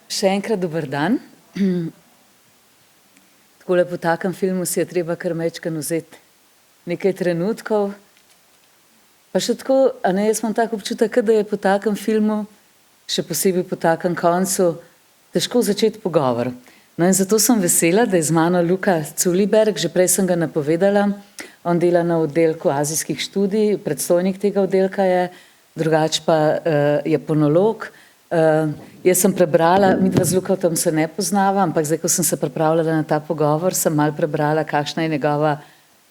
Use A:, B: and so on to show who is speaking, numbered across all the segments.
A: Še enkrat dober dan. Takole po takem filmu si je treba kar majčkeno vzeti nekaj trenutkov. Pa še tako, a ne, jaz imam tak občutek, da je po takem filmu, še posebej po takem koncu, težko začeti pogovor. No in zato sem vesela, da je z mano Luka Culiberg, že prej sem ga napovedala. On dela na oddelku azijskih študij, predstojnik tega oddelka je, drugače pa je fonolog. Jaz sem prebrala, midva z Lukom se ne poznava, ampak zdaj, ko sem se pripravljala na ta pogovor, sem malo prebrala, kakšna je njegova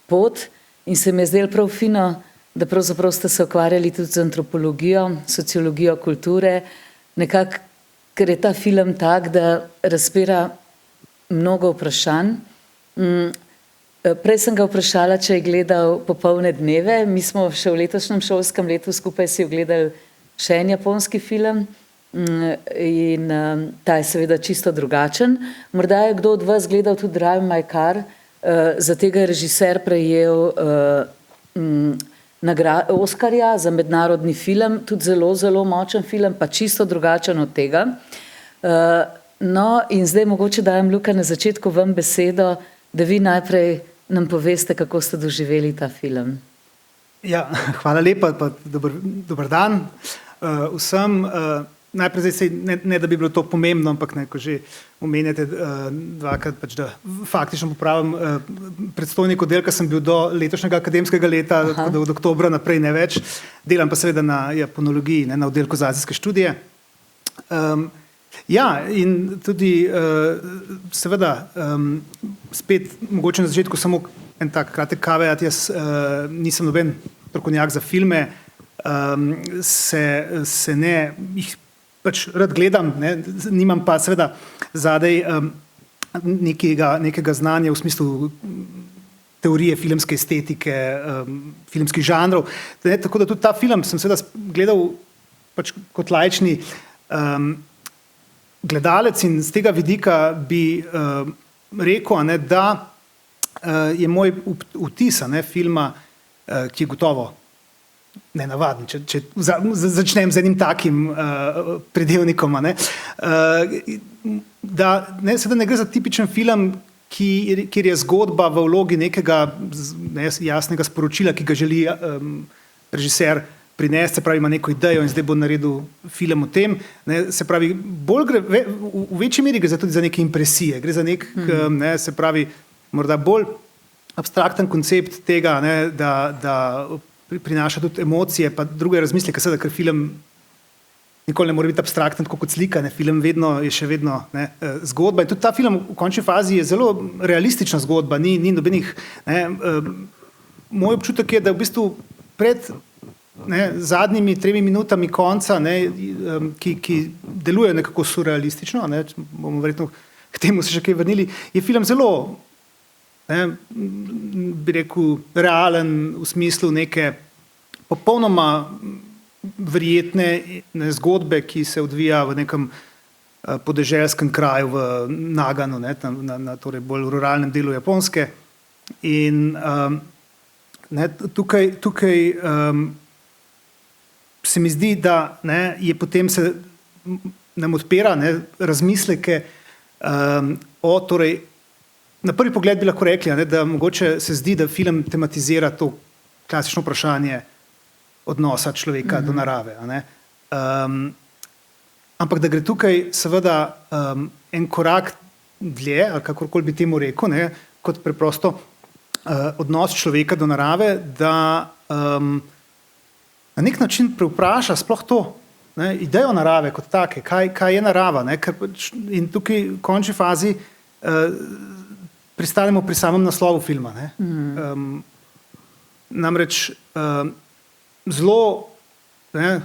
A: pot in se mi je zdelo prav fino, da pravzaprav ste se ukvarjali tudi z antropologijo, sociologijo kulture, nekako, ker je ta film tak, da razpira mnogo vprašanj. Prej sem ga vprašala, če je gledal Popolne dneve. Mi smo še v letošnjem šolskem letu skupaj si ogledali še en japonski film in ta je seveda čisto drugačen. Morda je kdo od vas gledal tudi Drive My Car, za tega je režiser prejel Oskarja za mednarodni film, tudi zelo, zelo močen film, pa čisto drugačen od tega. No, in zdaj mogoče dajem, Luka, na začetku vam besedo, da vi najprej nam poveste, kako ste doživeli ta film.
B: Ja, hvala lepa, pa dober dan vsem. Najprej zdaj ne, da bi bilo to pomembno, ampak ne, ko že omenjate dvakrat, pač da faktično popravim, predstojnik oddelka sem bil do letošnjega akademskega leta, tako da od oktobra naprej ne več. Delam pa seveda na japonologiji, ne, na oddelku za azijske študije. Ja, in tudi seveda spet mogoče na začetku samo en tak kratek kaveat, jaz nisem noben strokovnjak za filme, se ne jih pač rad gledam, ne, nimam pa seveda zadaj nekega znanja v smislu teorije filmske estetike, filmskih žanrov. Ne, tako da tudi ta film sem seveda gledal pač kot laični gledalec in z tega vidika bi rekel, ne, da je moj vtis filma, ki je gotovo nenavaden, če začnem z enim takim pridevnikom, ne, da seveda ne gre za tipičen film, kjer je zgodba v vlogi nekega jasnega sporočila, ki ga želi režiser prinesti, se pravi, ima neko idejo in zdaj bo naredil film o tem. Ne, se pravi, v večji meri gre tudi za neke impresije, gre za ne, se pravi, morda bolj abstrakten koncept tega, ne, da prinaša tudi emocije, pa druge razmisleke, seveda, ker film nikoli ne more biti abstrakten, tako kot slika, ne, film je še vedno ne, zgodba in tudi ta film v končni fazi je zelo realistična zgodba, ni nobenih, ne, moj občutek je, da v bistvu pred zadnjimi 3 minutami konca, ne, ki deluje nekako surrealistično, ne, bomo verjetno k temu se še kaj vrnili, je film zelo, ne, bi rekel, realen v smislu neke popolnoma verjetne zgodbe, ki se odvija v nekem podeželskem kraju v Naganu, ne, na torej bolj ruralnem delu Japonske. In ne, tukaj se mi zdi, da ne, je potem se nam odpira ne, razmisleke o torej na prvi pogled bi lahko rekli, ne, da mogoče se zdi, da film tematizira to klasično vprašanje odnosa človeka do narave. Ne. Ampak da gre tukaj seveda en korak dlje, ali kakorkoli bi temu rekel, ne, kot preprosto odnos človeka do narave, da na nek način prevpraša sploh to, ne, idejo narave kot take, kaj je narava. Ne, in tukaj v končni fazi pristanemo pri samem naslovu filma. Ne. Namreč zelo, ne,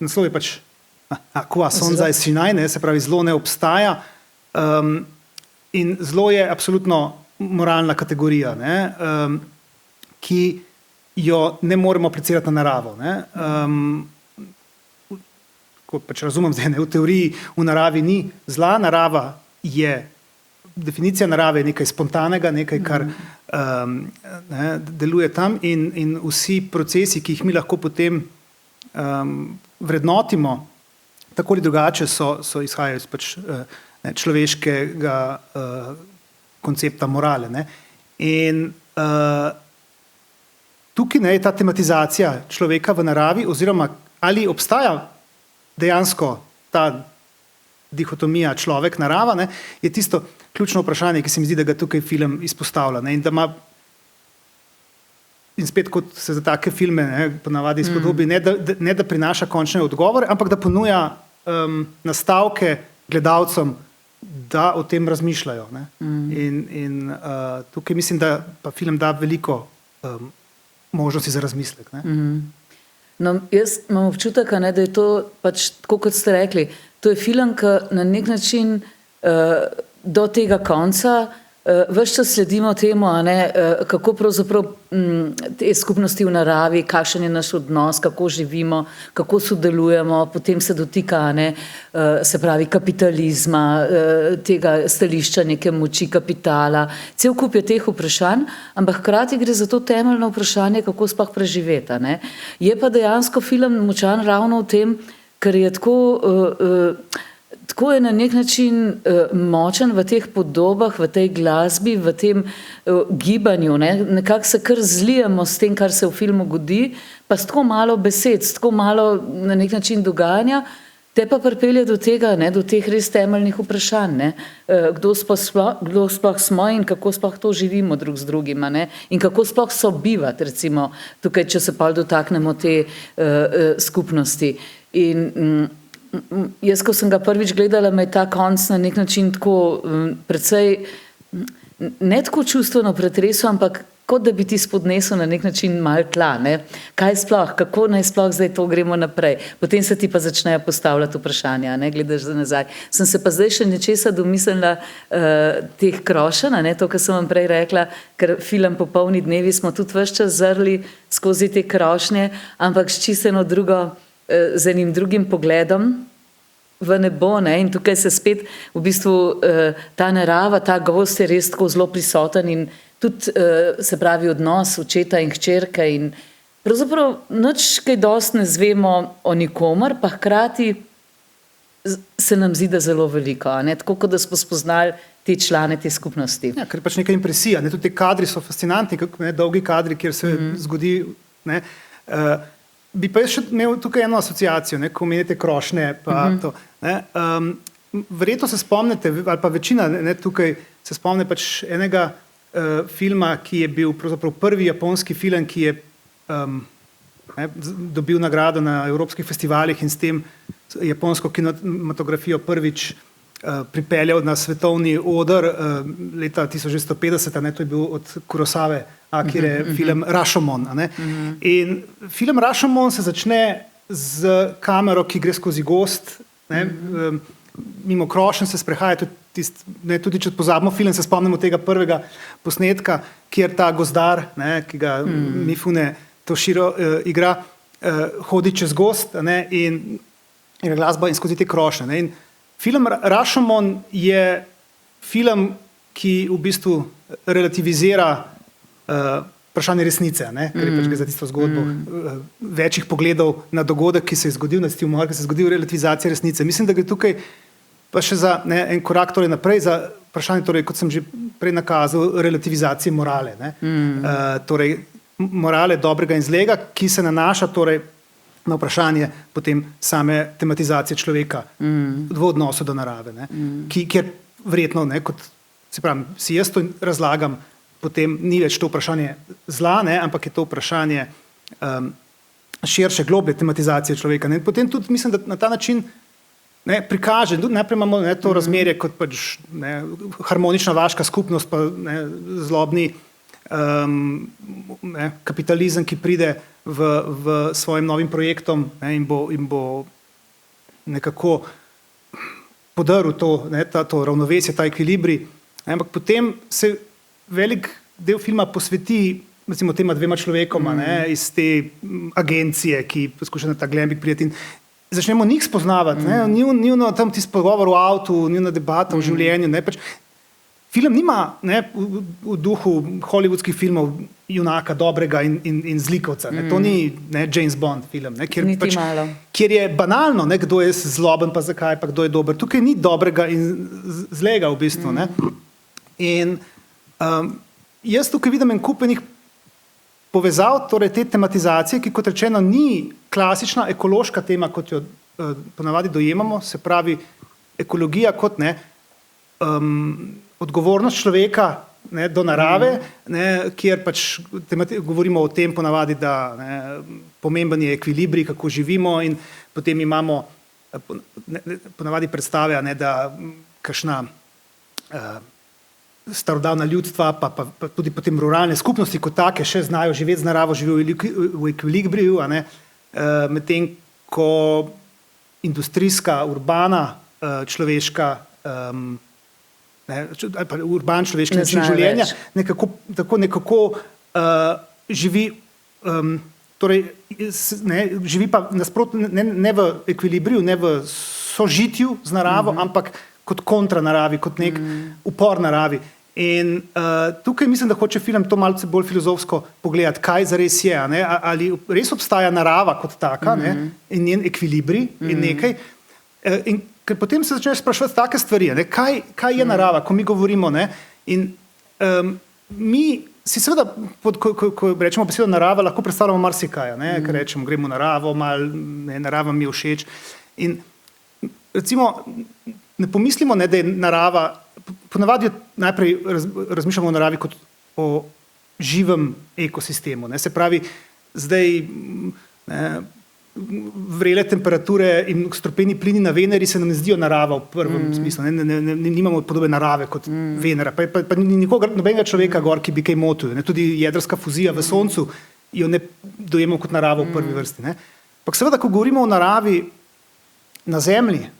B: naslov je pač Aqua Sonzai Shinai, ne, se pravi zlo ne obstaja in zlo je absolutno moralna kategorija, ne, ki jo ne moremo aplicirati na naravo. Ne. Ko pač razumem zdaj, ne, v teoriji v naravi ni zla, narava je definicija narave je nekaj spontanega, nekaj, kar ne, deluje tam in vsi procesi, ki jih mi lahko potem vrednotimo tako ali drugače so izhajajo iz pač, človeškega koncepta morale. Ne. In tukaj je ta tematizacija človeka v naravi, oziroma ali obstaja dejansko ta dihotomija človek-narava, ne, je tisto ključno vprašanje, ki se mi zdi, da ga tukaj film izpostavlja. Ne, in da ima, in spet kot se za take filme ponavadi izpodobi, ne da prinaša končne odgovore, ampak da ponuja nastavke gledalcem, da o tem razmišljajo. Ne. In tukaj mislim, da pa film da veliko možnosti za razmislek. Ne.
A: No, jaz imam občutek, da je to pač tako, kot ste rekli, to je film, ki na nek način do tega konca ves čas sledimo temu, kako pravzaprav te skupnosti v naravi, kakšen je naš odnos, kako živimo, kako sodelujemo, potem se dotika, se pravi, kapitalizma, tega stališča neke moči kapitala. Cel kup je teh vprašanj, ampak hkrati gre za to temeljno vprašanje, kako sploh preživeti. Je pa dejansko film močan ravno v tem, ker je tako je na nek način močen v teh podobah, v tej glasbi, v tem gibanju. Nekako se kar zlijemo s tem, kar se v filmu godi, pa s tako malo besed, s tako malo na nek način dogajanja, te pa pripelje do tega, do teh res temeljnih vprašanj. Kdo sploh smo in kako sploh to živimo drug z drugim, in kako sploh sobivati, recimo, tukaj, če se pa dotaknemo te skupnosti. In jaz, ko sem ga prvič gledala, me je ta konc na nek način tako precej, ne tako čustveno pretresel, ampak kot da bi ti spodnesel na nek način malo tla. Kaj sploh, kako naj sploh zdaj to gremo naprej. Potem se ti pa začnejo postavljati vprašanja, gledaš za nazaj. Sem se pa zdaj še nečesa domislila teh krošenj, to, kar sem vam prej rekla, ker film Popolni dnevi smo tudi ves čas zrli skozi te krošnje, ampak s čisto eno drugo, z enim drugim pogledom v nebo, in tukaj se spet v bistvu ta narava, ta gost je res tako zelo prisoten in tudi se pravi odnos očeta in hčerke in pravzaprav nič kaj dosti ne zvemo o nikomer, pa hkrati se nam zdi, da zelo veliko, tako kot da smo spoznali te člane te skupnosti.
B: Ja, ker je pač neka impresija, tudi te kadri so fascinantni, dolgi kadri, kjer se zgodi, bi pa jaz še imel tukaj eno asociacijo, ko omenite krošnje, pa to. Verjetno se spomnite, ali pa večina tukaj se spomne pač enega filma, ki je bil pravzaprav prvi japonski film, ki je dobil nagrado na evropskih festivalih in s tem japonsko kinematografijo prvič pripeljal na svetovni oder leta 1950, to je bil od Kurosave Akire film Rashomon. In film Rashomon se začne z kamero, ki gre skozi gozd, mimo krošenj se sprehaja, tudi če pozabimo film, se spomnimo tega prvega posnetka, kjer ta gozdar, ki ga Mifune Toshiro igra, hodi čez gozd in glasba in skozi te krošnje. In film Rashomon je film, ki v bistvu relativizira vprašanje resnice, ker je pač za tisto zgodbo večjih pogledov na dogodek, ki se je zgodil, na tisti umor, ki se je zgodil, relativizacija resnice. Mislim, da gre tukaj pa še za en korak naprej, za vprašanje, kot sem že prej nakazal, relativizacije morale. Torej, morale dobrega in zlega, ki se nanaša na vprašanje potem same tematizacije človeka v odnosu do narave. Kjer verjetno, kot se pravi, si jaz to razlagam, potem ni več to vprašanje zla, ampak je to vprašanje širše, globlje tematizacije človeka. In potem tudi mislim, da na ta način prikaže, najprej imamo to razmerje kot pač harmonična vaška skupnost, pa zlobni kapitalizem, ki pride v svojim novim projektom in bo nekako podaril to ravnovesje, ta ekvilibrij. Ampak potem se velik del filma posveti recimo tema dvema človekoma iz te agencije, ki poskuša na ta glembik prijeti in začnemo njih spoznavati, njuno tam tisti pogovor v avtu, njuna debata v življenju, pač film nima v duhu hollywoodskih filmov junaka dobrega in zlikovca. To ni James Bond film, kjer je banalno, kdo je zloben, pa zakaj, pa kdo je dober. Tukaj ni dobrega in zlega v bistvu. In jaz tukaj vidim en kup enih povezav, torej te tematizacije, ki kot rečeno ni klasična ekološka tema, kot jo ponavadi dojemamo, se pravi ekologija kot odgovornost človeka do narave, kjer pač govorimo o tem ponavadi, da pomemben je ekvilibrij, kako živimo in potem imamo ponavadi predstave, da kakšna starodavna ljudstva, pa tudi potem ruralne skupnosti kot take še znajo živeti z naravo, živijo v ekvilibriju, medtem ko industrijska, urbana, človeška, urban človeški način življenja nekako živi, torej živi pa nasprotno, ne v ekvilibriju, ne v sožitju z naravo, ampak kot kontra naravi, kot nek upor naravi. In tukaj mislim, da hoče film to malce bolj filozofsko pogledati, kaj zares je, ali res obstaja narava kot taka in njen ekvilibrij in nekaj. In ker potem se začneš spraševati take stvari, kaj je narava, ko mi govorimo. In mi si seveda, ko rečemo besedo narava, lahko predstavljamo marsikaj, ker rečemo, gremo v naravo, narava mi je všeč. In recimo, ne pomislimo, da je narava, ponavadi najprej razmišljamo o naravi kot o živem ekosistemu. Se pravi, zdaj vrele temperature in strupeni plini na Veneri se nam ne zdijo narava v prvem smislu. Nimamo podobne narave kot Venera. Pa ni nobenega človeka gor, ki bi kaj motil. Tudi jedrska fuzija v Soncu jo ne dojemamo kot naravo v prvi vrsti. Ampak seveda, ko govorimo o naravi na Zemlji,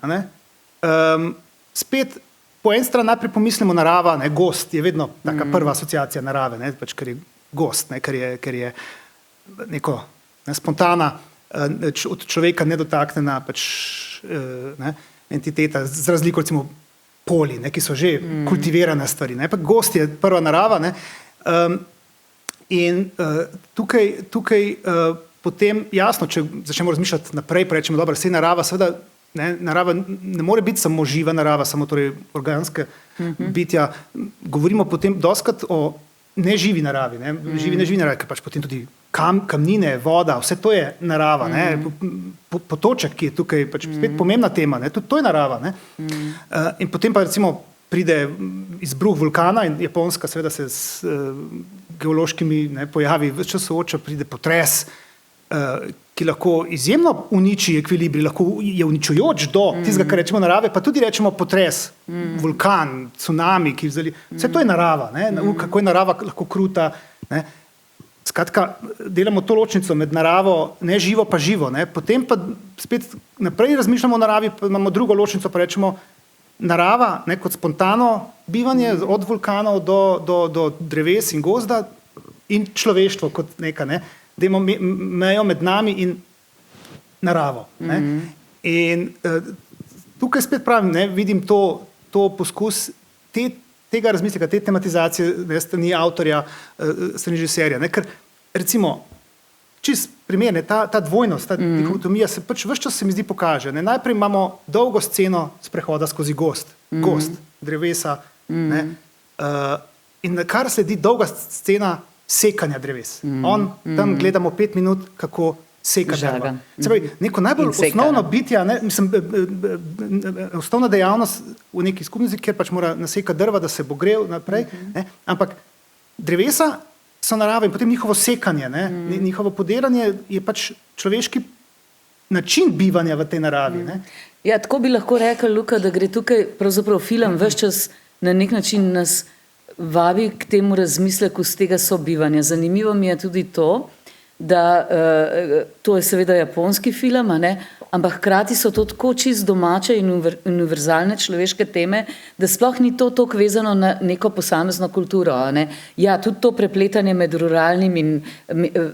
B: spet po eni strani najprej pomislimo narava, gost je vedno taka prva asociacija narave, ker je gost, ker je neko spontana, od človeka nedotaknjena entiteta, z razliko recimo poli, ki so že kultivirane stvari. Gost je prva narava. In tukaj potem jasno, če začnemo razmišljati naprej, pa rečemo, dobro, saj narava seveda narava ne more biti samo živa narava, samo torej organske bitja. Govorimo potem dostikrat o neživi naravi, neživi naravi, ker pač potem tudi kamnine, voda, vse to je narava. Potoček, ki je tukaj pač spet pomembna tema, tudi to je narava. In potem pa recimo pride izbruh vulkana in Japonska seveda se s geološkimi pojavi več čas sooča, pride potres, ki lahko izjemno uniči ekvilibrij, lahko je uničujoč do tistega, kar rečemo narave, pa tudi rečemo potres, vulkan, tsunami, vse to je narava, kako je narava lahko kruta. Skratka, delamo to ločnico med naravo, ne živo pa živo. Potem pa spet naprej razmišljamo o naravi, pa imamo drugo ločnico, pa rečemo narava kot spontano bivanje od vulkanov do dreves in gozda in človeštvo kot neka, da imamo mejo med nami in naravo. In tukaj spet pravim, vidim to poskus tega razmisleka, te tematizacije strani avtorja, strani režiserja. Ker recimo, čist primer, ta dvojnost, ta dihotomija se pač ves čas se mi zdi pokaže. Najprej imamo dolgo sceno sprehoda skozi gost, drevesa, in kar sledi dolga scena sekanja dreves. Tam gledamo 5 minut, kako seka drva. Se pravi, neko najbolj osnovno bitje, osnovna dejavnost v neki skupnosti, kjer pač mora nasekati drva, da se bo grel naprej, ampak drevesa so narave in potem njihovo sekanje, njihovo podiranje je pač človeški način bivanja v tej naravi.
A: Ja, tako bi lahko rekel, Luka, da gre tukaj pravzaprav film ves čas na nek način nas vabi k temu razmisleku z tega sobivanja. Zanimivo mi je tudi to, da to je seveda japonski film, ampak hkrati so to tako čist domače in univerzalne človeške teme, da sploh ni to toliko vezano na neko posamezno kulturo. Ja, tudi to prepletanje med ruralnim in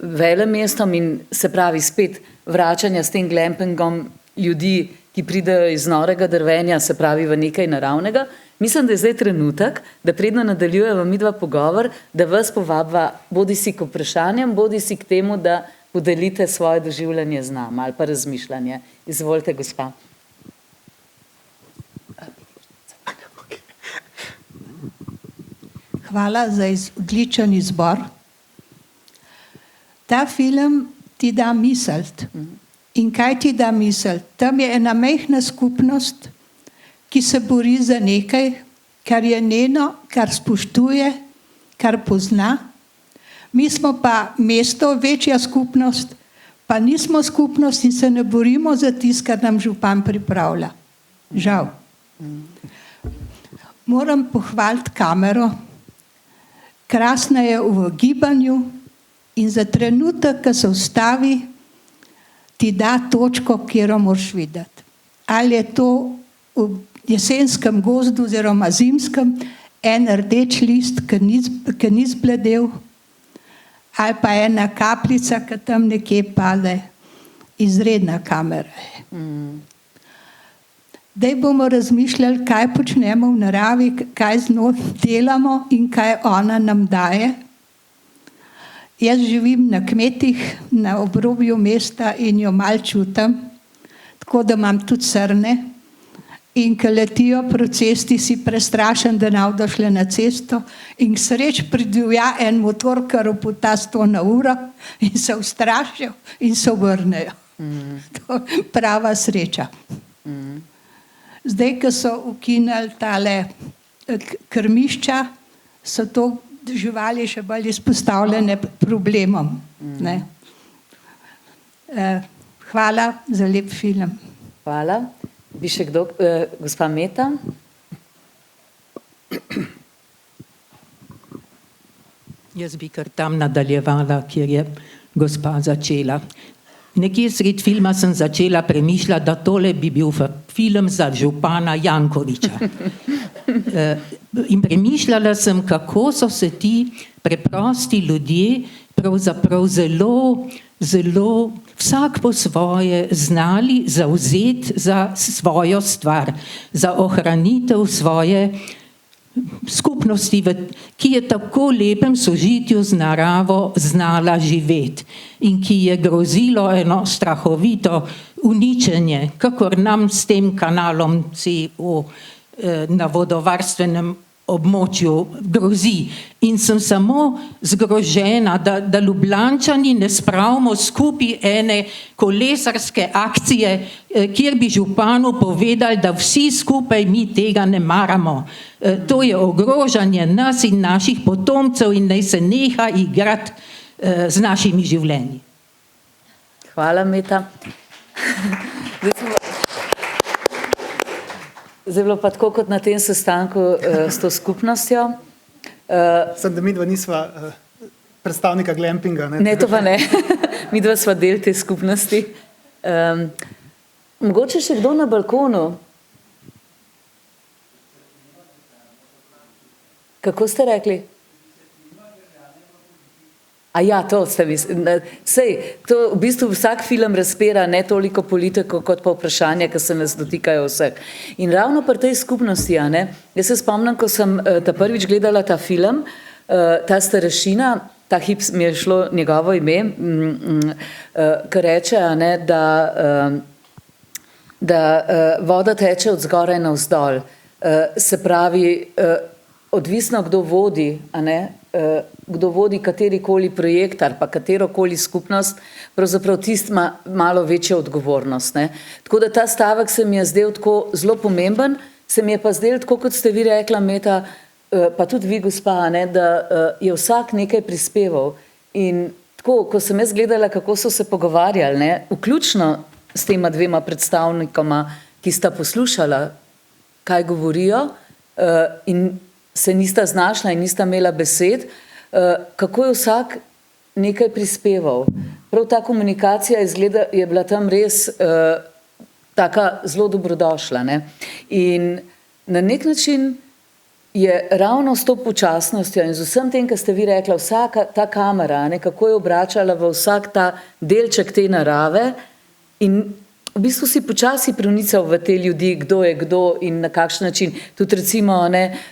A: velemestom in se pravi spet vračanja s tem glampingom ljudi, ki pridejo iz norega drvenja, se pravi v nekaj naravnega, Mislim, da je zdaj trenutek, da predno nadaljujeva midva pogovor, da vas povabva bodi si k vprašanjem, bodi si k temu, da podelite svoje doživljanje z nama ali pa razmišljanje. Izvolite, gospa.
C: Hvala za odličen izbor. Ta film ti da misliti. In kaj ti da misliti? Tam je ena majhna skupnost, ki se bori za nekaj, kar je njeno, kar spoštuje, kar pozna. Mi smo pa mesto, večja skupnost, pa nismo skupnost in se ne borimo za tisto, kar nam župan pripravlja. Žal. Moram pohvaliti kamero. Krasna je v gibanju in za trenutek, ko se ustavi, ti da točko, kjer moraš videti. Ali je to v jesenskem gozdu oziroma zimskem en rdeč list, ki ni zbledel, ali pa ena kapljica, ki tam nekje pade. Izredna kamera je. Zdaj bomo razmišljali, kaj počnemo v naravi, kaj z njo delamo in kaj ona nam daje. Jaz živim na kmetih, na obrobju mesta in jo malo čutim, tako da imam tudi srne. In ko letijo po cesti, si prestrašen, da ne bodo šle na cesto. In k sreči pridivja en motor, kar oputa 100 na uro in se ustrašijo in se obrnejo. To je prava sreča. Zdaj, ko so ukinili tale krmišča, so to živali še bolj izpostavljene problemom. Ne? Hvala za lep film.
A: Hvala. Bi še kdo, gospa Meta?
D: Jaz bi kar tam nadaljevala, kjer je gospa začela. Nekje sred filma sem začela premišljati, da tole bi bil film za župana Jankovića. In premišljala sem, kako so se ti preprosti ljudje pravzaprav zelo vsak po svoje znali zavzeti za svojo stvar, za ohranitev svoje skupnosti, ki je tako lepem sožitju z naravo znala živeti in ki je grozilo eno strahovito uničenje, kakor nam s tem kanalom CO na vodovarstvenem območju grozi. In sem samo zgrožena, da Ljubljančani ne spravimo skupaj ene kolesarske akcije, kjer bi županu povedali, da vsi skupaj mi tega ne maramo. To je ogrožanje nas in naših potomcev in naj se neha igrati z našimi življenji.
A: Hvala, Meta. Zdaj bilo pa tako kot na tem sestanku s to skupnostjo.
B: Sem, da midva nisva predstavnika glampinga.
A: Ne, to pa ne. Midva sva del te skupnosti. Mogoče še kdo na balkonu? Kako ste rekli? A ja, to ste mislili. Sej, to v bistvu vsak film razpira ne toliko politiko, kot pa vprašanja, ki se nas dotikajo vseh. In ravno pri tej skupnosti, jaz se spomnim, ko sem ta prvič gledala ta film, ta starešina, ta hip mi je šlo njegovo ime, ki reče, da voda teče od zgoraj navzdol. Se pravi, odvisno kdo vodi, kdo vodi katerikoli projekt ali pa katerokoli skupnost, pravzaprav tist ima malo večjo odgovornost. Ne? Tako da ta stavek se mi je zdel tako zelo pomemben, se mi je pa zdel tako, kot ste vi rekla, Meta, pa tudi vi, gospa, da je vsak nekaj prispeval. In tako, ko sem jaz gledala, kako so se pogovarjali, vključno s tema dvema predstavnikoma, ki sta poslušala, kaj govorijo, in se nista znašla in nista imela besed, kako je vsak nekaj prispeval. Prav ta komunikacija je bila tam res taka zelo dobrodošla. Ne? In na nek način je ravno s to počasnostjo in z vsem tem, kar ste vi rekla, vsaka ta kamera, kako je obračala v vsak ta delček te narave in v bistvu si počasi privnical v te ljudi, kdo je kdo in na kakšen način. Tudi recimo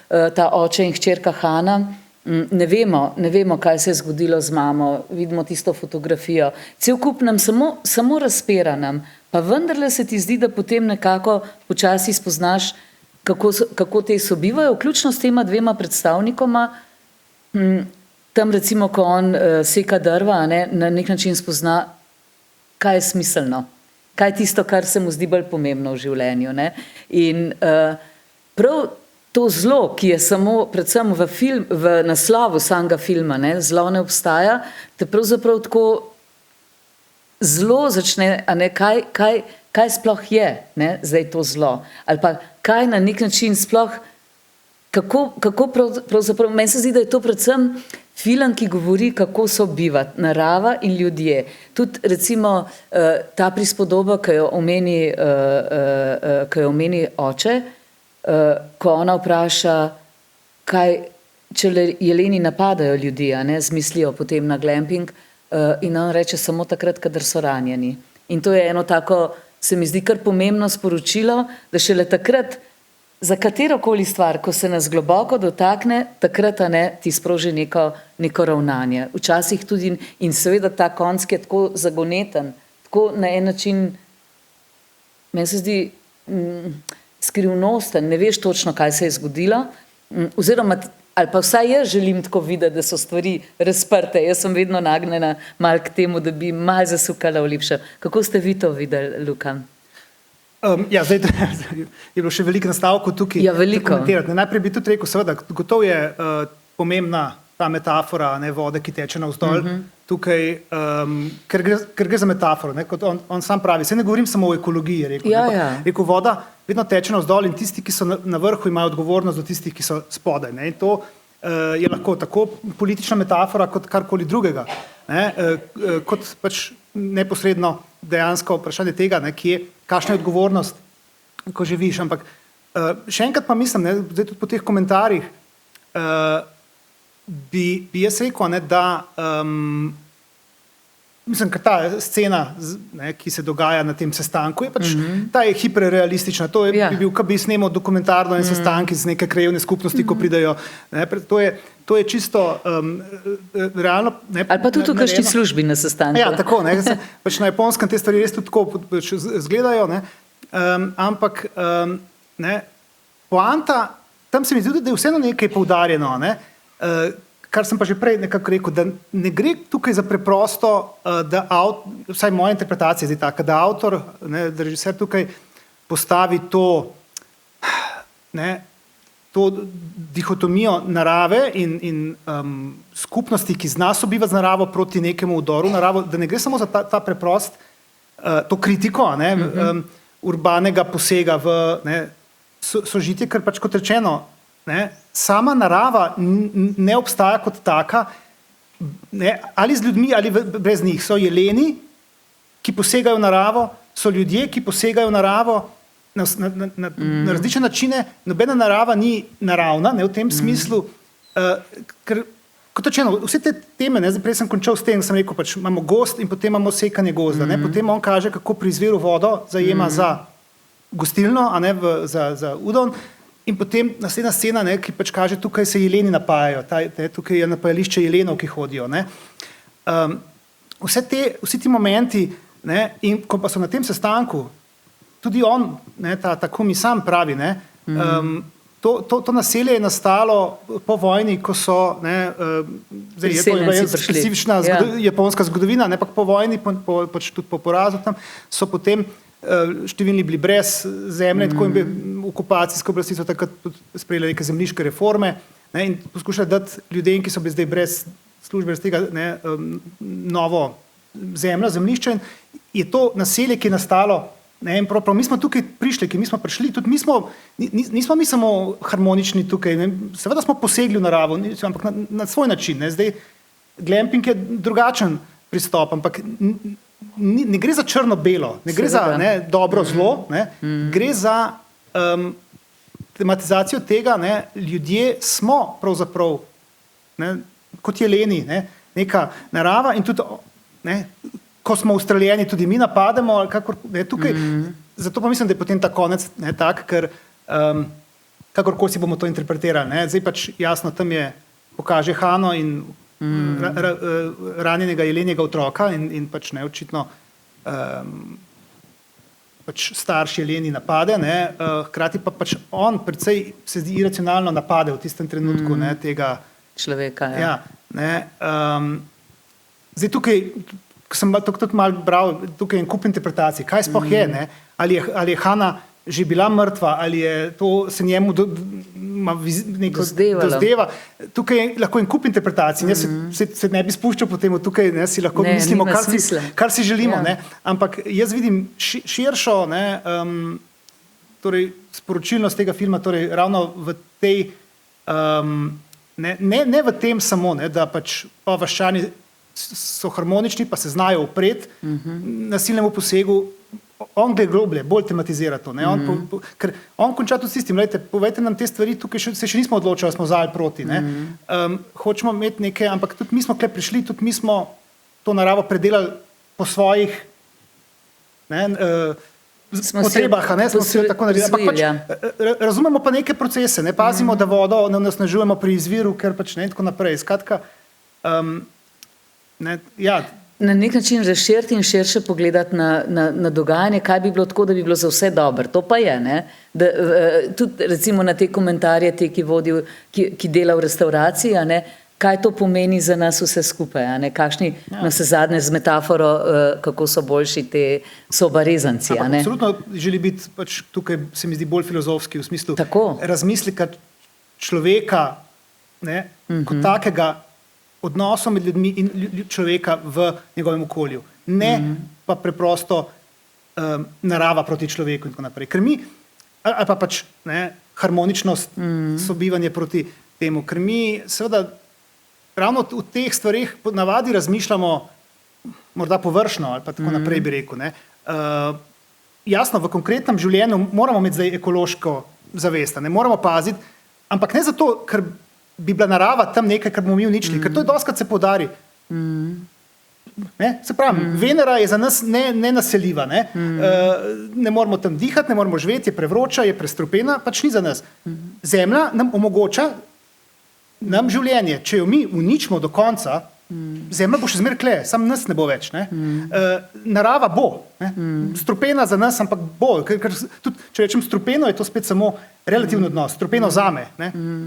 A: ta oče in hčerka Hana, ne vemo, kaj se je zgodilo z mamo, vidimo tisto fotografijo. Cel kup nam samo razpera nam, pa vendarle se ti zdi, da potem nekako počasi spoznaš, kako te sobivajo, vključno s tema dvema predstavnikoma. Tam recimo, ko on seka drva, na nek način spozna, kaj je smiselno, kaj je tisto, kar se mu zdi bolj pomembno v življenju. In prav to zlo, ki je samo predvsem v naslovu samega filma, zlo ne obstaja, te pravzaprav tako zlo začne, kaj sploh je zdaj to zlo. Ali pa kaj na nek način sploh, kako pravzaprav, meni se zdi, da je to predvsem film, ki govori, kako sobivati narava in ljudje. Tudi recimo ta prispodoba, ki jo omeni oče, ko ona vpraša, kaj, če jeleni napadajo ljudi, z mislijo potem na glamping, in on reče samo takrat, kadar so ranjeni. In to je eno tako, se mi zdi kar pomembno sporočilo, da šele takrat, za katerokoli stvar, ko se nas globoko dotakne, takrat ti sproži neko ravnanje. Včasih tudi, in seveda ta konc, ki je tako zagoneten, tako na en način, meni se zdi skrivnosten, ne veš točno, kaj se je zgodilo, oziroma, ali pa vsaj jaz želim tako videti, da so stvari razprte. Jaz sem vedno nagnjena malo k temu, da bi malo zasukala v lepše. Kako ste vi to videli, Luka?
B: Zdaj je bilo še veliko nastavkov tukaj.
A: Ja, veliko.
B: Najprej bi tudi rekel, seveda, gotovo je pomembna ta metafora vode, ki teče navzdol. Tukaj, ker gre za metaforo, kot on sam pravi. Se ne govorim samo o ekologiji, rekel, voda vedno teče navzdol in tisti, ki so na vrhu, imajo odgovornost do tistih, ki so spodaj. In to je lahko tako politična metafora, kot karkoli drugega. Kot pač neposredno dejansko vprašanje tega, kakšna je odgovornost, ko živiš. Ampak še enkrat pa mislim, zdaj tudi po teh komentarjih, bi jaz rekel, da mislim, ker ta scena, ki se dogaja na tem sestanku, je pač, ta je hiperrealistična. To bi bil, ko bi snemal dokumentarno en sestanek iz neke krajevne skupnosti, ko pridejo. To je čisto realno.
A: Ali pa tudi v kakšni službi na sestanku.
B: Ja, tako. Pač na Japonskem te stvari res tudi tako izgledajo. Ampak poanta, tam se mi zdi, da je vseeno nekaj poudarjeno. Kar sem pa že prej nekako rekel, da ne gre tukaj za preprosto, da vsaj moja interpretacija je taka, da avtor, da režiser tukaj postavi to dihotomijo narave in skupnosti, ki zna sobivati z naravo proti nekemu vdoru naravo, da ne gre samo za ta preprost, to kritiko urbanega posega v sožitje, ker pač kot rečeno, sama narava ne obstaja kot taka, ali z ljudmi, ali brez njih. So jeleni, ki posegajo v naravo, so ljudje, ki posegajo v naravo na različne načine. Nobena narava ni naravna, v tem smislu, ker, kot rečeno, vse te teme, prej sem končal s tem, sem rekel, pač imamo gozd in potem imamo sekanje gozda. Potem on kaže, kako pri izviru vodo zajema za gostilno, za udon. In potem naslednja scena, ki pač kaže, tukaj se jeleni napajajo, tukaj je napajališče jelenov, ki hodijo. Vsi ti momenti, in ko pa so na tem sestanku, tudi on, tako mi sam pravi, to naselje je nastalo po vojni, ko so, zdaj je to specifična japonska zgodovina, ampak po vojni, pač tudi po porazu tam, so potem številni bili brez zemlje, tako in okupacijske oblasti so takrat sprejeli neke zemljiške reforme in poskušali dati ljudem, ki so bili zdaj brez službe, brez tega novo zemljišče. Je to naselje, ki je nastalo, prav, mi smo tukaj prišli, ki mi smo prišli, tudi nismo mi samo harmonični tukaj, seveda smo posegli v naravo, ampak na svoj način. Zdaj, glamping je drugačen pristop, ampak ne gre za črno-belo, ne gre za dobro-zlo, gre za tematizacijo tega, ljudje smo pravzaprav kot jeleni, neka narava in tudi ko smo ustreljeni, tudi mi napademo, ali kakor, ne, tukaj, zato pa mislim, da je potem ta konec tak, ker kakorkoli si bomo to interpretirali. Ne. Zdaj pač jasno, tam je, pokaže Hano in ranjenega jelenjega otroka in pač ne, očitno pač starš jeleni napade, ne, hkrati pa pač on predvsej se zdi iracionalno napade v tistem trenutku ne, tega
A: človeka. Ja.
B: Ja, ne, zdaj tukaj, ko sem tudi malo bral, tukaj je en kup interpretacij, kaj sploh je, ne, ali je Hana že bila mrtva, ali je to se njemu dozdeva. Tukaj je lahko en kup interpretacij. Jaz se ne bi spuščal po tem, tukaj ne, si lahko mislimo, kar si želimo. Ja. Ne. Ampak jaz vidim širšo torej, sporočilnost tega filma, torej ravno v tej, ne v tem samo, ne, da pač vaščani so harmonični, pa se znajo upreti nasilnemu posegu. On gre globlje, bolj tematizira to. Ne? Ker on konča tudi s tistim, povejte nam te stvari, tukaj se še nismo odločili, smo za ali proti. Ne? Hočemo imeti nekaj, ampak tudi mi smo tukaj prišli, tudi mi smo to naravo predelali po svojih potrebah, smo se jo tako naredili. Ampak pač, razumemo pa neke procese, ne pazimo, da vodo ne onesnažujemo pri izviru, ker pač ne in tako naprej. Skratka, ja.
A: Na nek način razširiti in širše pogledati na dogajanje, kaj bi bilo tako, da bi bilo za vse dobro. To pa je, ne? Da, tudi recimo na te komentarje, te, ki dela v restauraciji, ne? Kaj to pomeni za nas vse skupaj, ne? Kakšni na vse zadnje z metaforo, kako so boljši te sobarezanci.
B: Absolutno želi biti pač tukaj, se mi zdi, bolj filozofski v smislu razmisleka človeka, ne, kot takega, odnosom med ljudmi in človeka v njegovem okolju. Ne pa preprosto narava proti človeku in tako naprej. Ker mi, ali pa pač harmoničnost, sobivanje proti temu, ker mi seveda ravno v teh stvareh po navadi razmišljamo morda površno ali pa tako naprej bi rekel. Ne. Jasno, v konkretnem življenju moramo imeti zdaj ekološko zavest, ne moramo paziti, ampak ne zato, ker bi bila narava tam nekaj, kar bomo mi uničili, ker to je dostikrat se poudari. Se pravi, Venera je za nas nenaseljiva, ne moramo tam dihati, ne moramo živeti, je prevroča, je prestrupena, pač ni za nas. Zemlja nam omogoča nam življenje. Če jo mi uničimo do konca, zemlja bo še zmeraj kle, sam nas ne bo več. Ne? Narava bo, strupena za nas, ampak bo. Ker tudi, če rečem strupeno, je to spet samo relativni odnos. Strupeno zame.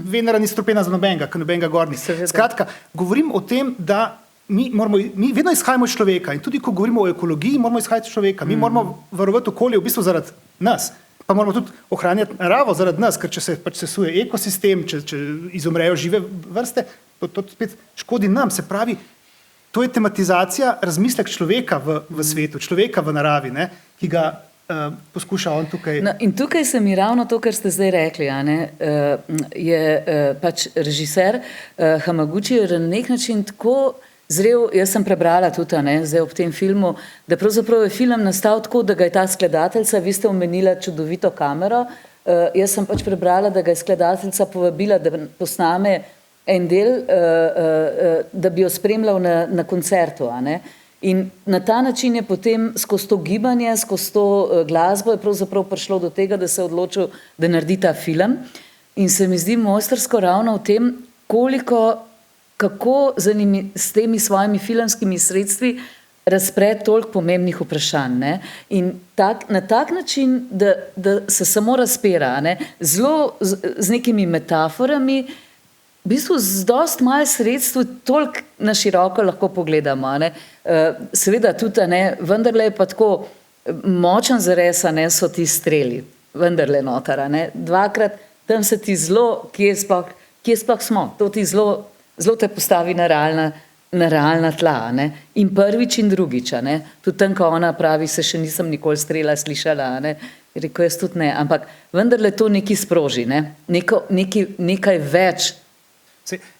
B: Venera ni strupena za nobenega, ker nobenega gor ni. Skratka, govorim o tem, da mi vedno izhajamo iz človeka in tudi, ko govorimo o ekologiji, moramo izhajati iz človeka. Mi moramo varovati okolje v bistvu zaradi nas. Pa moramo tudi ohranjati naravo zaradi nas, ker če se pač sesuje ekosistem, če izumrejo žive vrste, to spet škodi nam. Se pravi, to je tematizacija, razmislek človeka v svetu, človeka v naravi, ne, ki ga poskuša on tukaj.
A: No, in tukaj se mi ravno to, kar ste zdaj rekli, je pač režiser Hamaguchi na nek način tako zrel, jaz sem prebrala tudi zdaj ob tem filmu, da pravzaprav je film nastal tako, da ga je ta skladateljica, vi ste omenila čudovito kamero, jaz sem pač prebrala, da ga je skladateljica povabila, da posname en del, da bi jo spremljal na koncertu. In na ta način je potem skozi to gibanje, skozi to glasbo je pravzaprav prišlo do tega, da se je odločil, da naredi ta film. In se mi zdi mojstrsko ravno v tem, kako s temi svojimi filmskimi sredstvi razpre toliko pomembnih vprašanj. Ne? In na tak način, da se samo razpira, zelo z nekimi metaforami, v bistvu z dosti malo sredstv toliko na široko lahko pogledamo. Seveda tudi, vendarle je pa tako močen zares, so ti streli, vendarle notar. Dvakrat tam se ti zelo, kje sploh smo, to ti zelo te postavi na realna tla. In prvič in drugič. Tudi tam, ko ona pravi, se še nisem nikoli strela slišala. Rekel, jaz tudi ne, ampak vendarle to nekaj sproži, nekaj več.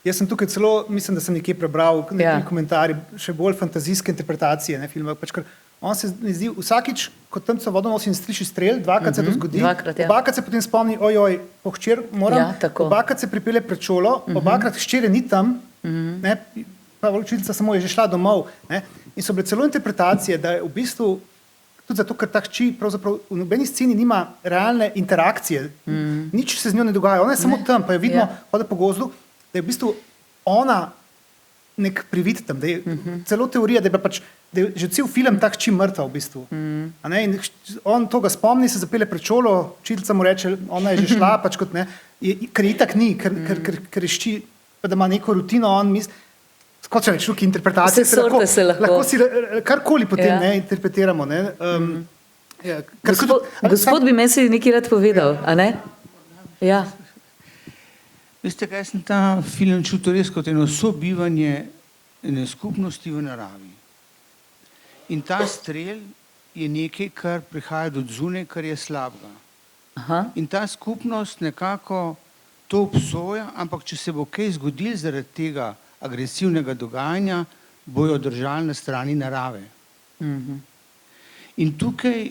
B: Jaz sem tukaj celo, mislim, da sem nekje prebral nekaj komentarji, še bolj fantazijske interpretacije filma. On se mi zdi, vsakič, ko tam so vodonosi in sliši strel, dvakrat se to zgodi, obakrat se potem spomni, po hčer moram, obakrat se pripelje pred šolo, obakrat hčere ni tam, pa učiteljica samo je že šla domov. In so bile celo interpretacije, da je v bistvu tudi zato, ker ta hči pravzaprav v nobeni sceni nima realne interakcije, nič se z njo ne dogaja, ona je samo tam, pa jo vidimo, hodi po gozdu, da je v bistvu ona nek privid tam, da je celo teorija, da je, pač, da je že cel film ta hči mrtva v bistvu. A ne? In on to ga spomni, se zapelje pred šolo, učiteljica mu reče, ona je že šla, pač kot ne, ker itak ni, ker je hči, pa da ima neko rutino, on misli, kot če reč, interpretacije,
A: se lahko
B: si karkoli potem ne, interpretiramo. Ne?
A: Gospod bi meni si nekaj rad povedal, a ne? Ja.
E: Veste, kaj sem ta film čutil res kot eno sobivanje ene skupnosti v naravi. In ta strel je nekaj, kar prihaja do zunaj, kar je slabega.
A: Aha.
E: In ta skupnost nekako to obsoja, ampak če se bo kaj zgodil zaradi tega agresivnega dogajanja, bojo držali na strani narave. In tukaj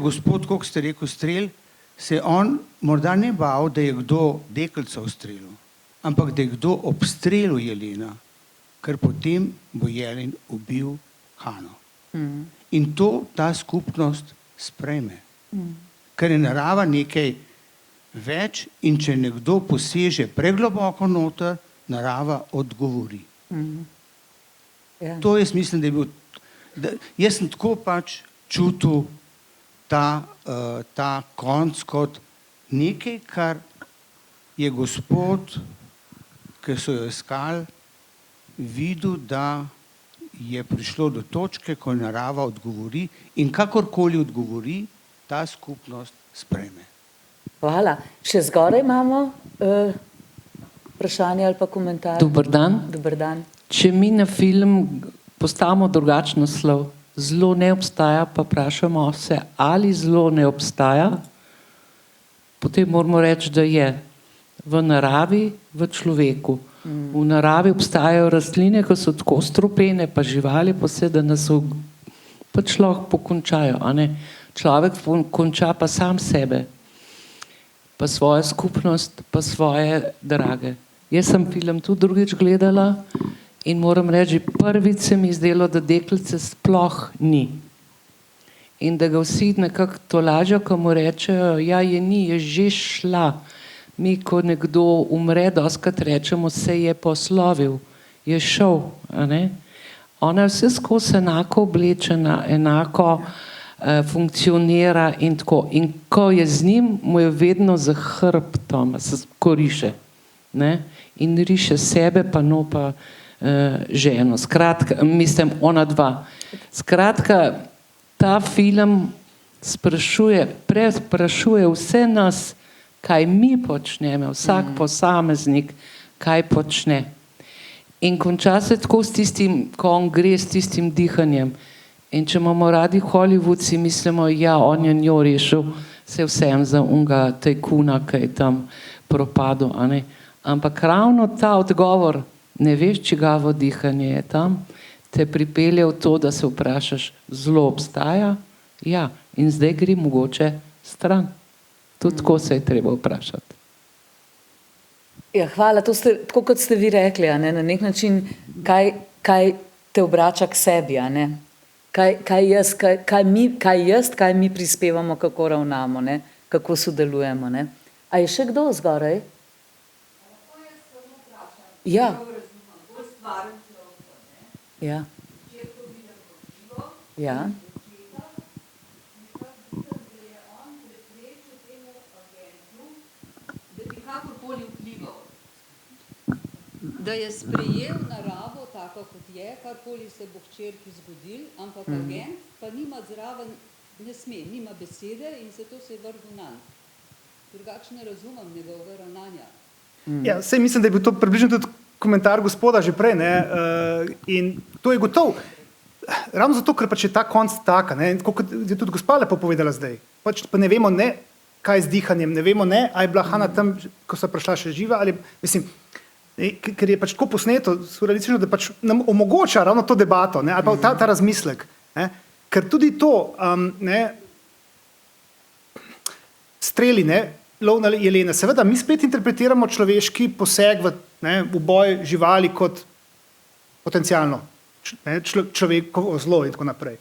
E: gospod, koliko ste rekel, strel, se on morda ne bal, da je kdo deklico ustrelil, ampak da je kdo obstrelil Jelena, ker potem bo Jelen ubil Hano. In to ta skupnost sprejme. Ker je narava nekaj več in če nekdo poseže pregloboko noter, narava odgovori.
A: Ja.
E: To jaz mislim, da je bil, jaz sem tako pač čutil ta konc kot nekaj, kar je gospod, ki so jo iskali, videl, da je prišlo do točke, ko narava odgovori in kakorkoli odgovori, ta skupnost sprejme.
A: Hvala. Še zgoraj imamo vprašanje ali pa komentar.
F: Dober dan.
A: Dober dan.
F: Če mi na film postavimo drugačen naslov, zlo ne obstaja, pa vprašamo se, ali zlo ne obstaja, potem moramo reči, da je v naravi, v človeku. V naravi obstajajo rastline, ki so tako strupene, pa živali, pa vse, da nas pač lahko pokončajo. A ne? Človek konča pa sam sebe, pa svojo skupnost, pa svoje drage. Jaz sem film tudi drugič gledala in moram reči, prvič se mi zdelo, da deklice sploh ni. In da ga vsi nekako tolažijo, ko mu rečejo, ja, je ni, je že šla. Mi, ko nekdo umre, dostikrat rečemo, se je poslovil, je šel. A ne? Ona je vse skozi enako oblečena, enako funkcionira in tako. In ko je z njim, mu je vedno za hrbtom, ko riše. Ne? In riše sebe, pa no pa ženo. Skratka, mislim, ona dva. Skratka, ta film sprašuje vse nas, kaj mi počnemo, vsak posameznik, kaj počne. In konča se tako s tistim, ko on gre s tistim dihanjem. In če imamo radi Hollywoodci, mislimo, ja, on je njo rešil, se vsem za unga tajkuna, ki je tam propadel. A ne? Ampak ravno ta odgovor, ne veš, čigavo dihanje je tam, te pripelje v to, da se vprašaš, zlo obstaja? Ja, in zdaj gre mogoče stran. Tudi tako se je treba vprašati.
A: Ja, hvala, to ste, tako kot ste vi rekli, a ne, na nek način, kaj te obrača k sebi, a ne? Kaj mi prispevamo, kako ravnamo, ne? Kako sodelujemo. Ne? A je še kdo zgoraj? Ja. Ja. Ja.
G: Da je sprejel naravo tako, kot je, karkoli se bo hčerki zgodil, ampak agent pa nima zraven, ne sme, nima besede in zato se je vrgel nanj. Drugače ne razumem njegovega ravnanja.
B: Ja, sej mislim, da je bil to približno tudi komentar gospoda že prej, ne, in to je gotov. Ravno zato, ker pač je ta konc taka, ne, kot je tudi gospa lepo povedala zdaj, pač pa ne vemo, ne, kaj z dihanjem, ne vemo, ne, a je bila Hana tam, ko so prišla še živa, ali, mislim, ker je pač tako posneto, surrealistično, da pač nam omogoča ravno to debato, ne, ali pa ta razmislek. Ne, ker tudi to, ne, streli, ne, lov na jelena, seveda mi spet interpretiramo človeški poseg v boj živali kot potencialno človekovo zlo in tako naprej.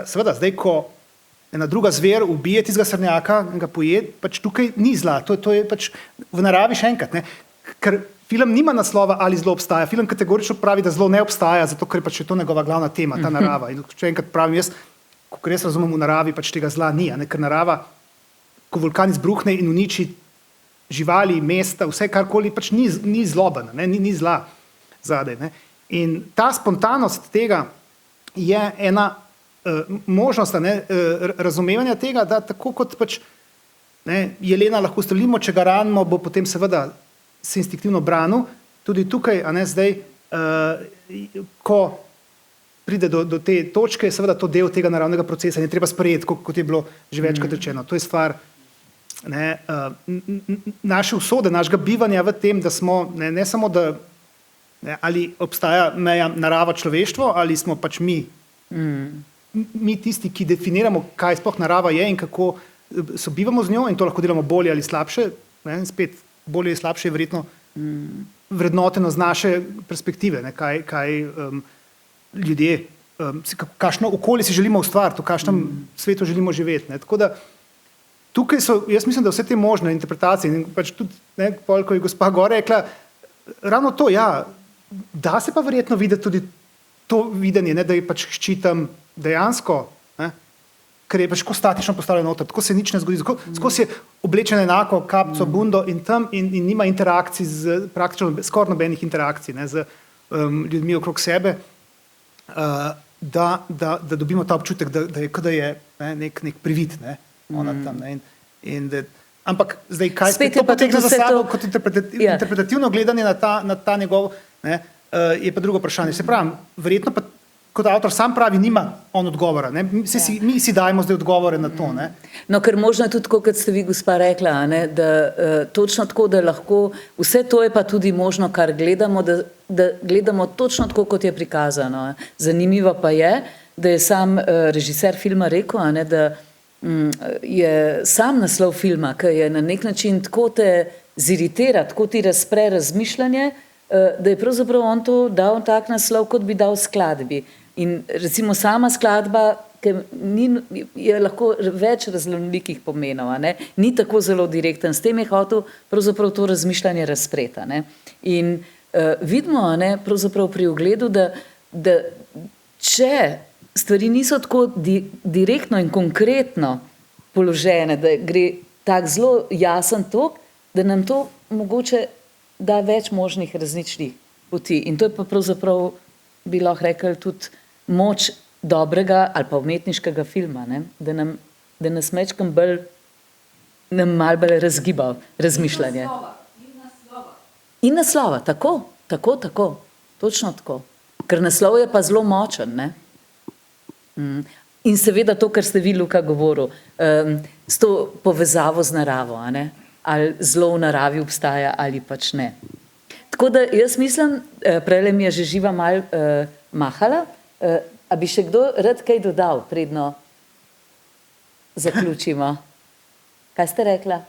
B: Seveda, zdaj, ko ena druga zver ubije tistega srnjaka in ga poje, pač tukaj ni zla. To je pač v naravi še enkrat. Ne? Ker film nima naslova ali zlo obstaja. Film kategorično pravi, da zlo ne obstaja, zato ker pač je to njegova glavna tema, ta narava. In še enkrat pravim jaz, ko res razumem v naravi, pač tega zla ni. Ne? Ker narava, ko vulkan izbruhne in uniči živali, mesta, vse karkoli, pač ni zloben, ni zla zadaj. Ne? In ta spontanost tega je ena možnost razumevanja tega, da tako kot pač jelena lahko ustrelimo, če ga ranimo, bo potem seveda se instinktivno branil. Tudi tukaj, zdaj, ko pride do te točke, je seveda to del tega naravnega procesa in je treba sprejeti, kot je bilo že večkrat rečeno. To je stvar naše usode, našega bivanja v tem, da smo ne samo, da ali obstaja meja narava človeštvo, ali smo pač mi tisti, ki definiramo, kaj sploh narava je in kako sobivamo z njo in to lahko delamo bolje ali slabše. Spet bolje ali slabše je verjetno vrednoteno z naše perspektive, kaj ljudje, kakšno okolje si želimo ustvariti, v kakšnem svetu želimo živeti. Tako da tukaj jaz mislim, da vse te možne interpretacije in pač tudi, ko je gospa Gore rekla, ravno to, da se pa verjetno videti tudi to videnje, da je pač ščitam dejansko, ker je pač tako statično postavljeno noter, tako se nič ne zgodi, skozi je oblečen enako, kapco, bundo in tam in nima interakcij, praktično skoraj nobenih interakcij z ljudmi okrog sebe, da dobimo ta občutek, da je nek privid, ona tam. Ampak zdaj, kaj spet to potegne za sabo kot interpretativno gledanje na ta njegov, je pa drugo vprašanje. Se pravi, verjetno pa kot avtor sam pravi, nima on odgovora. Mi si dajemo zdaj odgovore na to.
A: No, ker možno je tudi, kot ste vi, gospa, rekla, da točno tako, da lahko, vse to je pa tudi možno, kar gledamo, da gledamo točno tako, kot je prikazano. Zanimivo pa je, da je sam režiser filma rekel, da je sam naslov filma, ki je na nek način tako te ziritira, tako ti razpre razmišljanje, da je pravzaprav on to dal tak naslov, kot bi dal skladbi. In recimo sama skladba, ki je lahko več raznolikih pomenov, ni tako zelo direkten. S tem je hotel pravzaprav to razmišljanje razpreta. In vidimo pravzaprav pri ogledu, da če stvari niso tako direktno in konkretno položene, da gre tak zelo jasen tok, da nam to mogoče da več možnih različnih poti. In to je pa pravzaprav, bi lahko rekli, tudi moč dobrega ali pa umetniškega filma, da nas mečkam bolj, nam malo bolj razgiba razmišljanje. In naslova, tako, točno tako. Ker naslov je pa zelo močen, In seveda to, kar ste vi, Luka, govoril, s to povezavo z naravo, ali zlo v naravi obstaja ali pač ne. Tako da jaz mislim, prejle mi je že Živa malo mahala, a bi še kdo rad kaj dodal, predno zaključimo? Kaj ste rekla?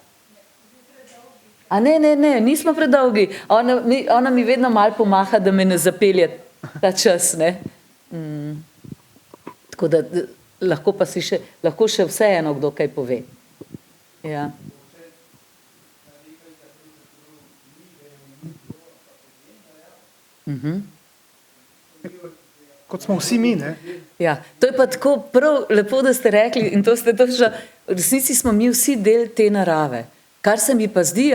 A: A ne, nismo predolgi. Ona mi vedno malo pomaha, da me ne zapelje ta čas, Tako da lahko pa si lahko še vseeno kdo kaj pove. Ja.
B: Kot smo vsi mi,
A: Ja, to je pa tako prav lepo, da ste rekli, in to ste točno, v resnici smo mi vsi del te narave. Kar se mi pa zdi,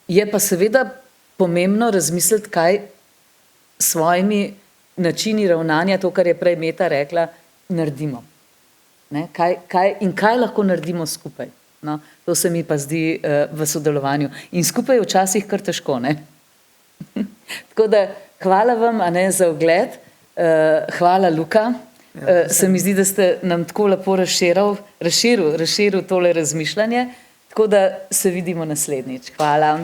A: je pa seveda pomembno razmisliti, kaj s svojimi načini ravnanja, to, kar je prej Meta rekla, naredimo. Kaj lahko naredimo skupaj. No, to se mi pa zdi v sodelovanju. In skupaj je včasih kar težko. Tako da hvala vam za ogled, hvala Luka. Se mi zdi, da ste nam tako lepo razširil tole razmišljanje. Tako da se vidimo naslednjič. Hvala.